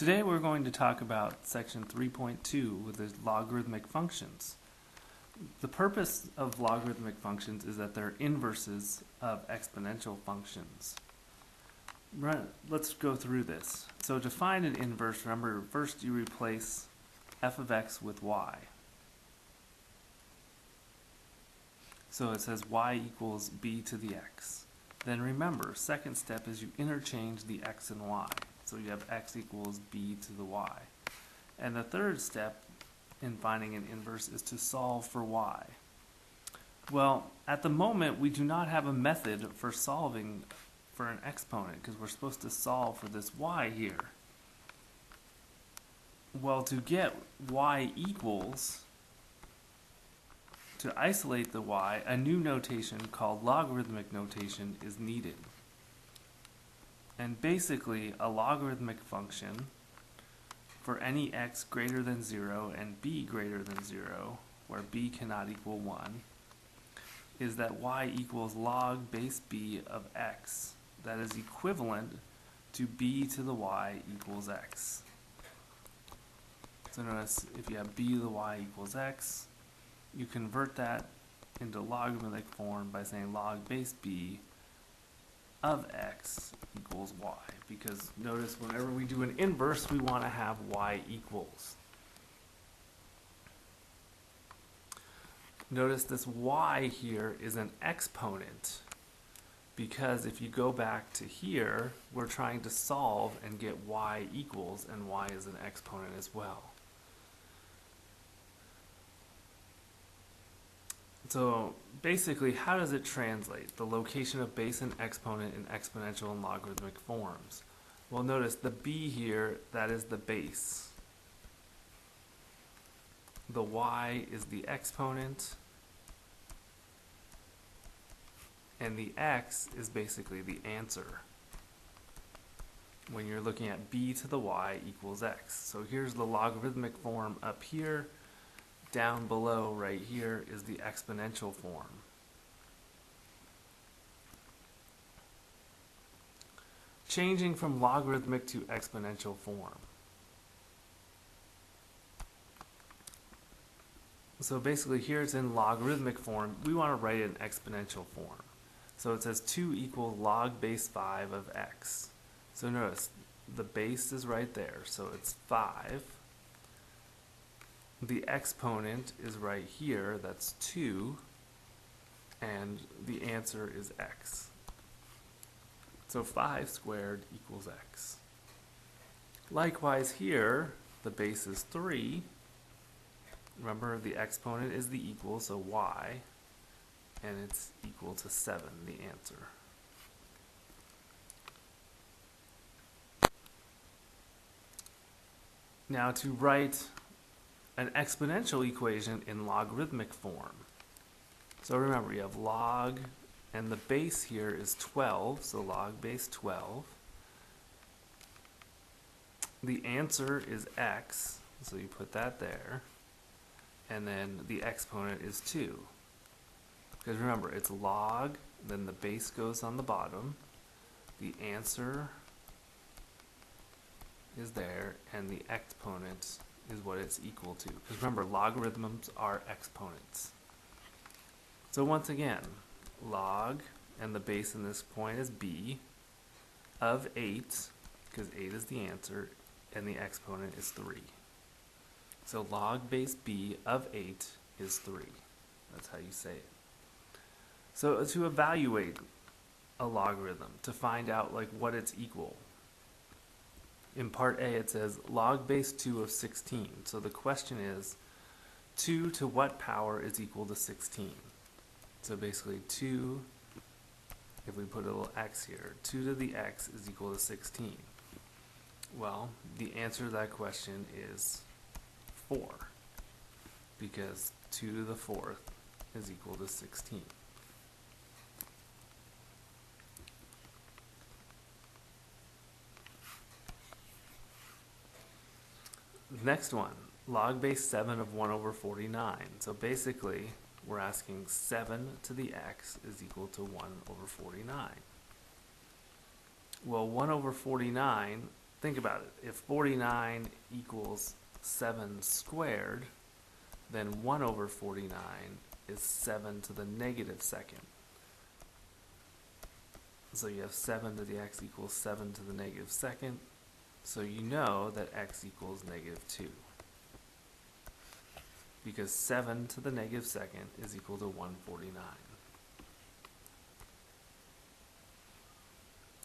Today we're going to talk about section 3.2 with the logarithmic functions. The purpose of logarithmic functions is that they're inverses of exponential functions. Let's go through this. So to find an inverse, remember first you replace f of x with y. So it says y equals b to the x. Then remember, second step is you interchange the x and y. So you have x equals b to the y. And the third step in finding an inverse is to solve for y. Well, at the moment we do not have a method for solving for an exponent because we're supposed to solve for this y here. Well, to get y equals, to isolate the y, a new notation called logarithmic notation is needed. And basically, a logarithmic function for any x greater than 0 and b greater than 0, where b cannot equal 1, is that y equals log base b of x. That is equivalent to b to the y equals x. So notice, if you have b to the y equals x, you convert that into logarithmic form by saying log base b of x equals y, because notice whenever we do an inverse we want to have y equals. Notice this y here is an exponent because if you go back to here we're trying to solve and get y equals, and y is an exponent as well. So basically, how does it translate? The location of base and exponent in exponential and logarithmic forms. Well, notice the b here, that is the base. The y is the exponent. And the x is basically the answer when you're looking at b to the y equals x. So here's the logarithmic form up here. Down below right here is the exponential form. Changing from logarithmic to exponential form. So basically here it's in logarithmic form. We want to write it in exponential form. So it says 2 equals log base 5 of x. So notice the base is right there, so it's 5. The exponent is right here, that's 2, and the answer is x. So 5 squared equals x. Likewise here, the base is 3. Remember, the exponent is the equal, so y, and it's equal to 7, the answer. Now to write an exponential equation in logarithmic form. So remember, you have log, and the base here is 12, so log base 12. The answer is x, so you put that there, and then the exponent is 2. Because remember, it's log, then the base goes on the bottom, the answer is there, and the exponent is what it's equal to. Because remember, logarithms are exponents. So once again, log, and the base in this point is b, of 8, because 8 is the answer, and the exponent is 3. So log base b of 8 is 3. That's how you say it. So to evaluate a logarithm, to find out like what it's equal, in part A it says log base 2 of 16. So the question is 2 to what power is equal to 16? So basically 2, if we put a little x here, 2 to the x is equal to 16. Well, the answer to that question is 4, because 2 to the 4th is equal to 16. Next one, log base 7 of 1 over 49. So basically, we're asking 7 to the x is equal to 1 over 49. Well, 1 over 49 think about it. If 49 equals 7 squared, then 1 over 49 is 7 to the negative second. So you have 7 to the x equals 7 to the negative second. So you know that x equals negative 2. Because 7 to the negative second is equal to 149.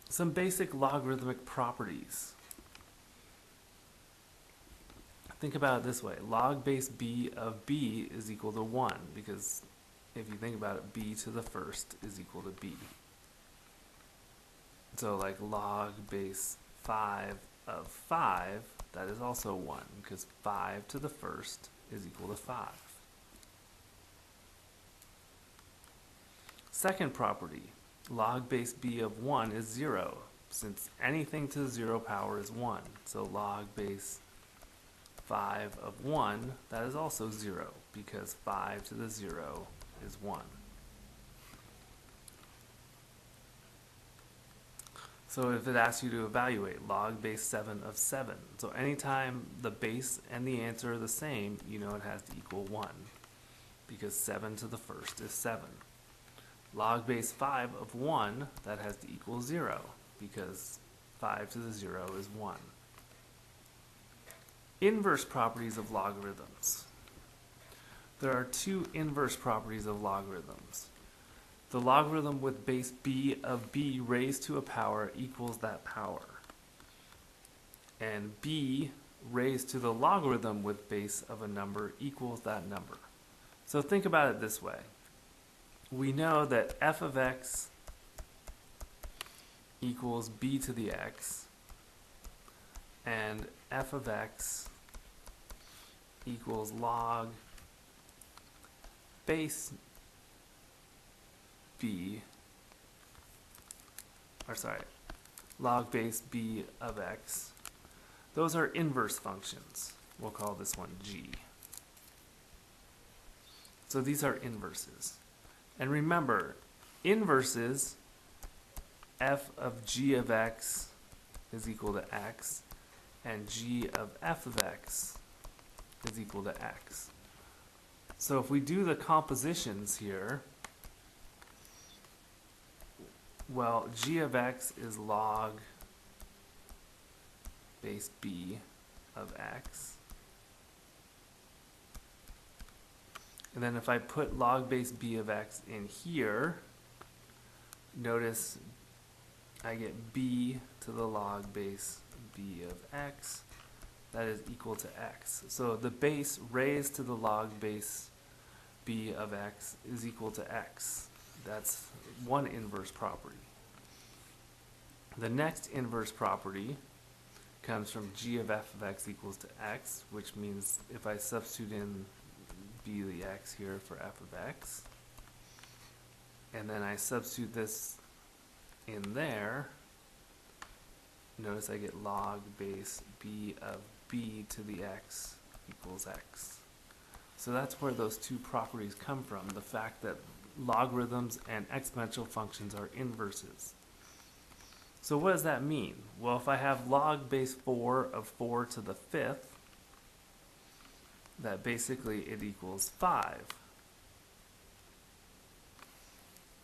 Some basic logarithmic properties. Think about it this way. Log base b of b is equal to 1, because if you think about it, b to the first is equal to b. So like log base 5 of 5, that is also 1, because 5 to the first is equal to 5. Second property, log base b of 1 is 0, since anything to the 0 power is 1. So log base 5 of 1, that is also 0, because 5 to the 0 is 1. So if it asks you to evaluate log base 7 of 7, so anytime the base and the answer are the same, you know it has to equal 1, because 7 to the first is 7. Log base 5 of 1, that has to equal 0, because 5 to the 0 is 1. Inverse properties of logarithms. There are two inverse properties of logarithms. The logarithm with base b of b raised to a power equals that power. And b raised to the logarithm with base of a number equals that number. So think about it this way. We know that f of x equals b to the x, and f of x equals log base b, log base b of x. Those are inverse functions. We'll call this one g. So these are inverses. And remember, inverses, f of g of x is equal to x, and g of f of x is equal to x. So if we do the compositions here, well, g of x is log base b of x. And then if I put log base b of x in here, notice I get b to the log base b of x. That is equal to x. So the base raised to the log base b of x is equal to x. That's one inverse property. The next inverse property comes from g of f of x equals to x, which means if I substitute in b to the x here for f of x, and then I substitute this in there, notice I get log base b of b to the x equals x. So that's where those two properties come from, the fact that logarithms and exponential functions are inverses. So what does that mean? Well, if I have log base 4 of 4 to the 5th, that basically it equals 5.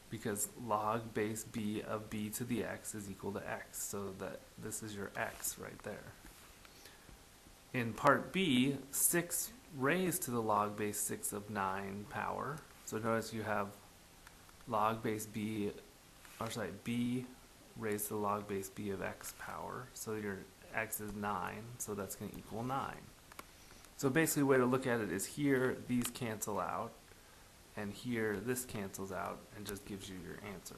Because log base b of b to the x is equal to x, so that this is your x right there. In part B, 6 raised to the log base 6 of 9 power. So notice you have log base b, b raised to the log base b of x power. So your x is 9, so that's going to equal 9. So basically the way to look at it is here, these cancel out, and here, this cancels out and just gives you your answer.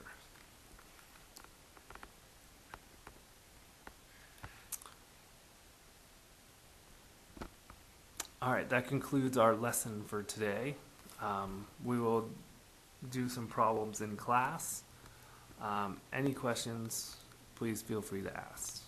Alright, that concludes our lesson for today. We will do some problems in class. Any questions, please feel free to ask.